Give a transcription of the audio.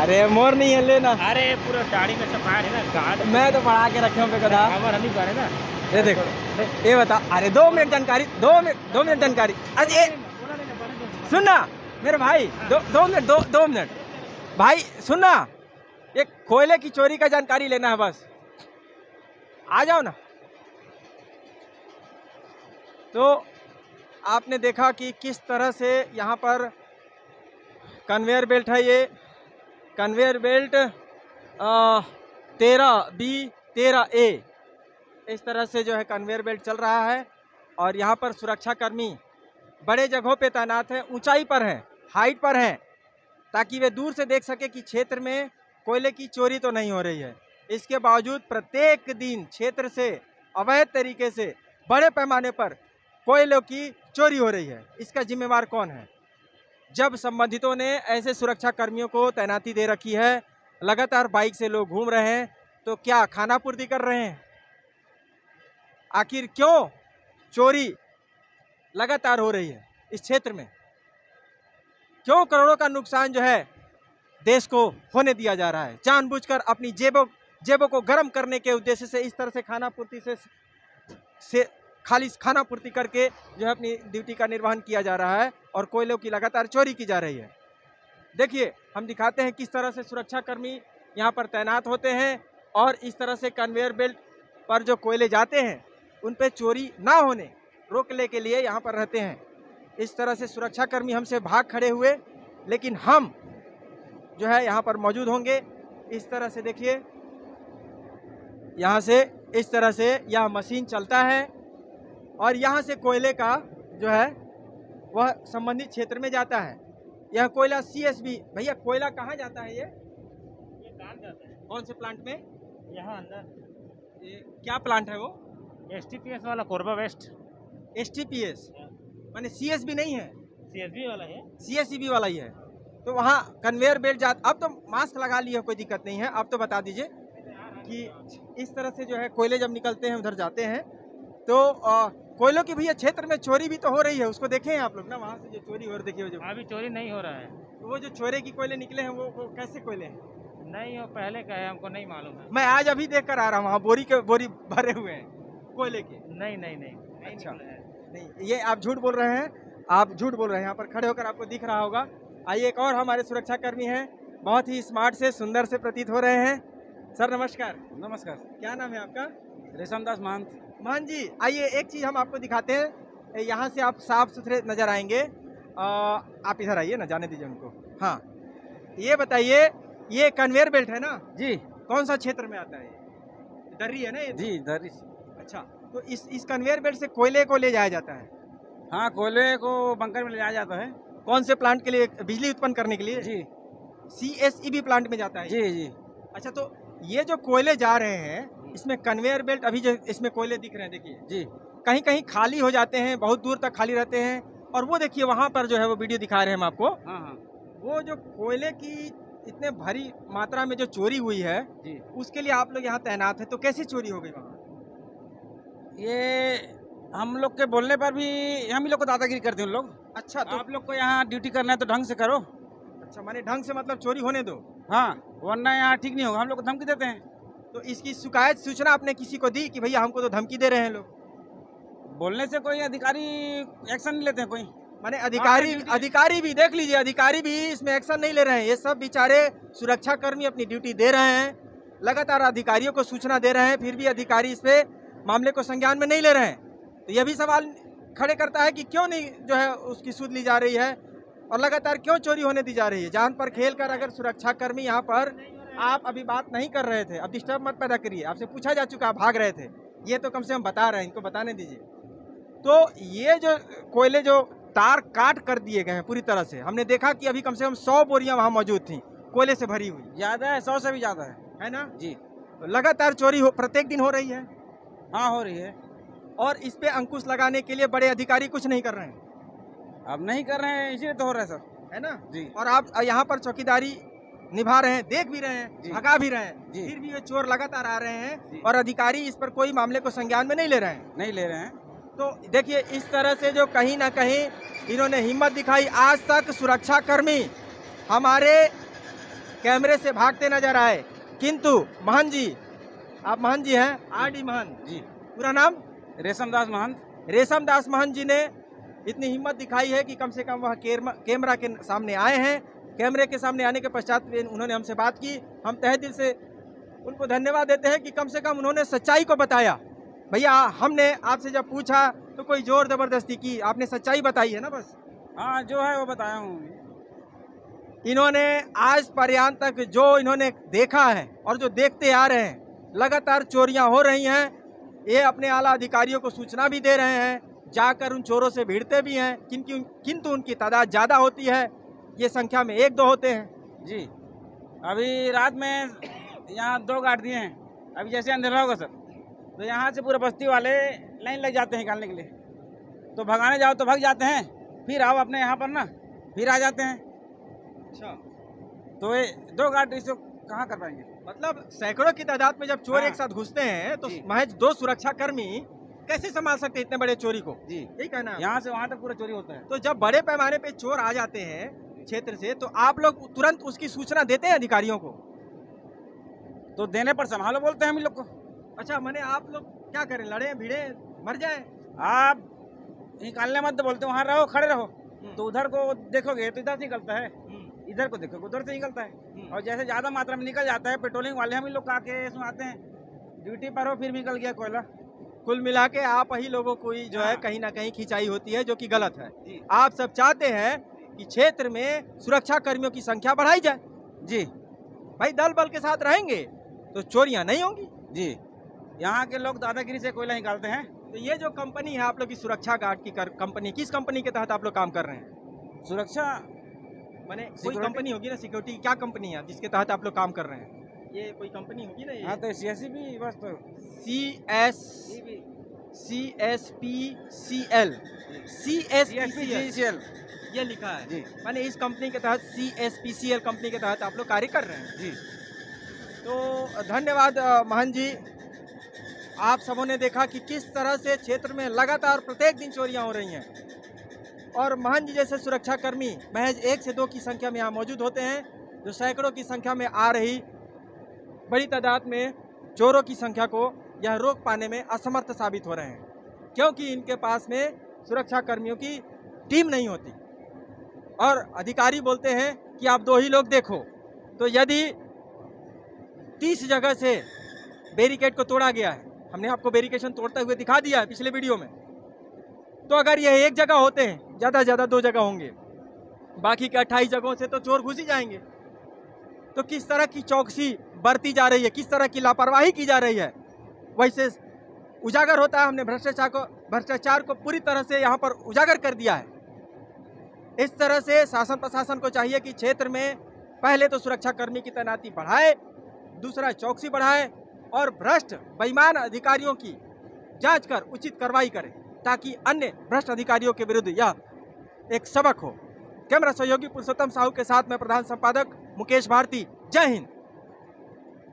अरे मोर नहीं है लेना। अरे पूरा दाढ़ी में छपाया है ना गार्ड। मैं तो पढ़ा के रखे हूँ पे गधा। खबर हम ही पा रहे ना। ये देखो, ये बता। अरे 2 मिनट जानकारी, 2 मिनट जानकारी। अरे सुनना मेरे भाई, 2 मिनट, 2 मिनट भाई सुनना। ये कोयले की चोरी का जानकारी लेना है बस, आ जाओ ना। तो आपने देखा कि किस तरह से यहाँ पर कन्वेयर बेल्ट है। ये कन्वेयर बेल्ट 13B 13A इस तरह से जो है कन्वेयर बेल्ट चल रहा है। और यहाँ पर सुरक्षाकर्मी बड़े जगहों पे तैनात हैं, ऊंचाई पर हैं, हाइट पर हैं, ताकि वे दूर से देख सके कि क्षेत्र में कोयले की चोरी तो नहीं हो रही है। इसके बावजूद प्रत्येक दिन क्षेत्र से अवैध तरीके से बड़े पैमाने पर कोयलों की चोरी हो रही है। इसका जिम्मेवार कौन है? जब संबंधितों ने ऐसे सुरक्षा कर्मियों को तैनाती दे रखी है, लगातार बाइक से लोग घूम रहे हैं, तो क्या खाना पूर्ति कर रहे हैं? आखिर क्यों चोरी लगातार हो रही है इस क्षेत्र में? क्यों करोड़ों का नुकसान जो है देश को होने दिया जा रहा है? जानबूझकर अपनी जेबों को गर्म करने के उद्देश्य से इस तरह से खाना पूर्ति से खाली खाना पूर्ति करके जो है अपनी ड्यूटी का निर्वहन किया जा रहा है और कोयलों की लगातार चोरी की जा रही है। देखिए, हम दिखाते हैं किस तरह से सुरक्षाकर्मी यहाँ पर तैनात होते हैं और इस तरह से कन्वेयर बेल्ट पर जो कोयले जाते हैं उन पे चोरी ना होने रोकने के लिए यहाँ पर रहते हैं। इस तरह से सुरक्षाकर्मी हमसे भाग खड़े हुए, लेकिन हम जो है यहाँ पर मौजूद होंगे। इस तरह से देखिए, यहाँ से इस तरह से यह मशीन चलता है और यहाँ से कोयले का जो है वह संबंधित क्षेत्र में जाता है। यह कोयला CSB। भैया कोयला कहाँ जाता है? ये प्लांट जाता है। कौन से प्लांट में? यहाँ अंदर। ये क्या प्लांट है वो? STPS वाला कोरबा वेस्ट। STPS माने CSB नहीं है, CSB वाला है, CSEB वाला ही है। तो वहाँ कन्वेयर बेल्ट जाता। अब तो मास्क लगा लिए, कोई दिक्कत नहीं है। अब तो बता दीजिए कि इस तरह से जो है कोयले जब निकलते हैं उधर जाते हैं तो कोयलों की भैया क्षेत्र में चोरी भी तो हो रही है, उसको देखें आप लोग ना। वहाँ से जो चोरी हो रही, देखिए जो अभी चोरी नहीं हो रहा है। तो वो जो चोरे की कोयले निकले हैं वो कैसे कोयले हैं? नहीं, वो पहले का है, हमको नहीं मालूम है। मैं आज अभी देख कर आ रहा हूँ, वहाँ बोरी भरे हुए हैं कोयले के। नहीं अच्छा, नहीं, ये आप झूठ बोल रहे हैं, आप झूठ बोल रहे हैं। यहाँ पर खड़े होकर आपको दिख रहा होगा। आइए, एक और हमारे सुरक्षाकर्मी हैं, बहुत ही स्मार्ट से सुंदर से प्रतीत हो रहे हैं। सर नमस्कार। नमस्कार। क्या नाम है आपका? रेशमदास महंत। मान जी, आइए एक चीज़ हम आपको दिखाते हैं। यहाँ से आप साफ सुथरे नज़र आएंगे। आप इधर आइए ना, जाने दीजिए उनको। हाँ, ये बताइए, ये कन्वेयर बेल्ट है ना जी? कौन सा क्षेत्र में आता है? दर्री है ना ये? जी दर्री। अच्छा, तो इस कन्वेयर बेल्ट से कोयले को ले जाया जाता है? हाँ, कोयले को बंकर में ले जाया जाता है। कौन से प्लांट के लिए? बिजली उत्पन्न करने के लिए? जी। CSEB प्लांट में जाता है? जी। अच्छा, तो ये जो कोयले जा रहे हैं, इसमें कन्वेयर बेल्ट अभी जो इसमें कोयले दिख रहे हैं, देखिए जी, कहीं कहीं खाली हो जाते हैं, बहुत दूर तक खाली रहते हैं। और वो देखिए वहाँ पर जो है वो वीडियो दिखा रहे हैं हम आपको। हाँ। वो जो कोयले की इतने भारी मात्रा में जो चोरी हुई है जी, उसके लिए आप लोग यहाँ तैनात है, तो कैसे चोरी हो गई वहाँ? ये हम लोग के बोलने पर भी हम ही लोग को दादागिरी करते हैं उन लोग। अच्छा, तो आप लोग को यहाँ ड्यूटी करना है तो ढंग से करो। अच्छा, माने ढंग से मतलब चोरी होने दो। हाँ, वरना यहाँ ठीक नहीं होगा। हम लोग को धमकी देते हैं। तो इसकी शिकायत सूचना आपने किसी को दी कि भैया हमको तो धमकी दे रहे हैं लोग? बोलने से कोई अधिकारी एक्शन नहीं लेते हैं कोई। माने अधिकारी भी देख लीजिए, अधिकारी भी इसमें एक्शन नहीं ले रहे हैं। ये सब बेचारे सुरक्षाकर्मी अपनी ड्यूटी दे रहे हैं, लगातार अधिकारियों को सूचना दे रहे हैं, फिर भी अधिकारी इस पे मामले को संज्ञान में नहीं ले रहे हैं। तो यह भी सवाल खड़े करता है कि क्यों नहीं जो है उसकी सूद ली जा रही है और लगातार क्यों चोरी होने दी जा रही है? जान पर खेल कर अगर सुरक्षाकर्मी यहाँ पर, आप अभी बात नहीं कर रहे थे, अब डिस्टर्ब मत पैदा करिए। आपसे पूछा जा चुका, आप भाग रहे थे, ये तो कम से कम बता रहे हैं, इनको बताने दीजिए। तो ये जो कोयले जो तार काट कर दिए गए हैं पूरी तरह से, हमने देखा कि अभी कम से कम 100 बोरियां वहाँ मौजूद थी कोयले से भरी हुई। ज़्यादा है, 100 से भी ज़्यादा है ना जी। तो लगातार चोरी प्रत्येक दिन हो रही है। हाँ, हो रही है। और इस पे अंकुश लगाने के लिए बड़े अधिकारी कुछ नहीं कर रहे हैं। अब नहीं कर रहे हैं, इसीलिए तो हो रहा है सर। है ना जी। और आप यहाँ पर चौकीदारी निभा रहे हैं, देख भी रहे हैं, भगा भी रहे हैं, फिर भी ये चोर लगातार आ रहे हैं और अधिकारी इस पर कोई मामले को संज्ञान में नहीं ले रहे हैं। नहीं ले रहे हैं। तो देखिए, इस तरह से जो कहीं ना कहीं इन्होंने हिम्मत दिखाई। आज तक सुरक्षाकर्मी हमारे कैमरे से भागते नजर आए, किंतु महंत जी, आप महंत जी हैं, आर.डी. महंत जी, पूरा नाम? रेशमदास महंत। रेशमदास महंत जी ने इतनी हिम्मत दिखाई है कि कम से कम वह कैमरा के सामने आए हैं। कैमरे के सामने आने के पश्चात उन्होंने हमसे बात की। हम तहे दिल से उनको धन्यवाद देते हैं कि कम से कम उन्होंने सच्चाई को बताया। भैया, हमने आपसे जब पूछा तो कोई जोर जबरदस्ती की, आपने सच्चाई बताई है ना बस? हाँ, जो है वो बताया हूँ। इन्होंने आज पर्यंत तक जो इन्होंने देखा है और जो देखते आ रहे हैं, लगातार चोरियां हो रही हैं। ये अपने आला अधिकारियों को सूचना भी दे रहे हैं, जाकर उन चोरों से भिड़ते भी हैं, किंतु उनकी तादाद ज़्यादा होती है, ये संख्या में 1-2 होते हैं। जी, अभी रात में यहाँ 2 गार्ड दिए हैं। अभी जैसे अंधेरा होगा सर, तो यहाँ से पूरे बस्ती वाले लाइन लग जाते हैं निकालने के लिए। तो भगाने जाओ तो भाग जाते हैं, फिर आओ अपने यहाँ पर ना, फिर आ जाते हैं। अच्छा, तो ये 2 गार्ड इसको कहाँ कर पाएंगे? मतलब सैकड़ों की तादाद में जब चोर हाँ। एक साथ घुसते हैं तो जी। महज 2 सुरक्षा कर्मी कैसे संभाल सकते हैं इतने बड़े चोरी को? जी, यही कहना है। यहाँ से वहाँ तक पूरा चोरी होता है। तो जब बड़े पैमाने पे चोर आ जाते हैं क्षेत्र से, तो आप लोग तुरंत उसकी सूचना देते हैं अधिकारियों को? तो देने पर संभालो बोलते हैं हम लोग को। अच्छा, मैंने आप लोग क्या करें, लड़े भिड़े मर जाए? आप निकालने मत बोलते, वहाँ रहो, खड़े रहो। तो उधर को देखोगे तो इधर से निकलता है, इधर को देखोगे उधर से निकलता है। और जैसे ज़्यादा मात्रा में निकल जाता है, पेट्रोलिंग वाले हम लोग आके सुनाते हैं, ड्यूटी पर हो फिर निकल गया कोयला। कुल मिला के आप ही लोगों को ही जो है कहीं ना कहीं खिंचाई होती है, जो कि गलत है। जी। आप सब चाहते हैं कि क्षेत्र में सुरक्षा कर्मियों की संख्या बढ़ाई जाए। जी भाई, दल बल के साथ रहेंगे तो चोरियां नहीं होंगी। जी, यहाँ के लोग दादागिरी से कोयला निकालते हैं। तो ये जो कंपनी है आप लोग की, सुरक्षा गार्ड की कंपनी, किस कंपनी के तहत आप लोग काम कर रहे हैं? सुरक्षा माने कोई सिक्योरिटी? कंपनी होगी ना, सिक्योरिटी की क्या कंपनी है जिसके तहत आप लोग काम कर रहे हैं? ये कोई कंपनी होगी ना? हाँ, तो CSP बस तो CSPCL CSPGCL ये लिखा है जी। माने इस कंपनी के तहत, CSPCL कंपनी के तहत आप लोग कार्य कर रहे हैं। जी। तो धन्यवाद महंत जी। आप सबों ने देखा कि किस तरह से क्षेत्र में लगातार प्रत्येक दिन चोरियां हो रही हैं, और महंत जी जैसे सुरक्षा कर्मी महज 1 से 2 की संख्या में यहाँ मौजूद होते हैं, जो सैकड़ों की संख्या में आ रही बड़ी तादाद में चोरों की संख्या को यह रोक पाने में असमर्थ साबित हो रहे हैं, क्योंकि इनके पास में सुरक्षा कर्मियों की टीम नहीं होती। और अधिकारी बोलते हैं कि आप 2 ही लोग देखो, तो यदि 30 जगह से बैरिकेड को तोड़ा गया है, हमने आपको बैरिकेशन तोड़ते हुए दिखा दिया है पिछले वीडियो में, तो अगर ये 1 जगह होते हैं, ज़्यादा से ज़्यादा 2 जगह होंगे, बाकी के 28 जगहों से तो चोर घुस ही जाएंगे। तो किस तरह की चौकसी बरती जा रही है, किस तरह की लापरवाही की जा रही है, वैसे उजागर होता है। हमने भ्रष्टाचार को पूरी तरह से यहाँ पर उजागर कर दिया है। इस तरह से शासन प्रशासन को चाहिए कि क्षेत्र में पहले तो सुरक्षा कर्मी की तैनाती बढ़ाए, दूसरा चौकसी बढ़ाए, और भ्रष्ट बेईमान अधिकारियों की जांच कर उचित कार्रवाई करे, ताकि अन्य भ्रष्ट अधिकारियों के विरुद्ध यह एक सबक हो। कैमरा सहयोगी पुरुषोत्तम साहू के साथ मैं प्रधान संपादक मुकेश भारती। जय हिंद।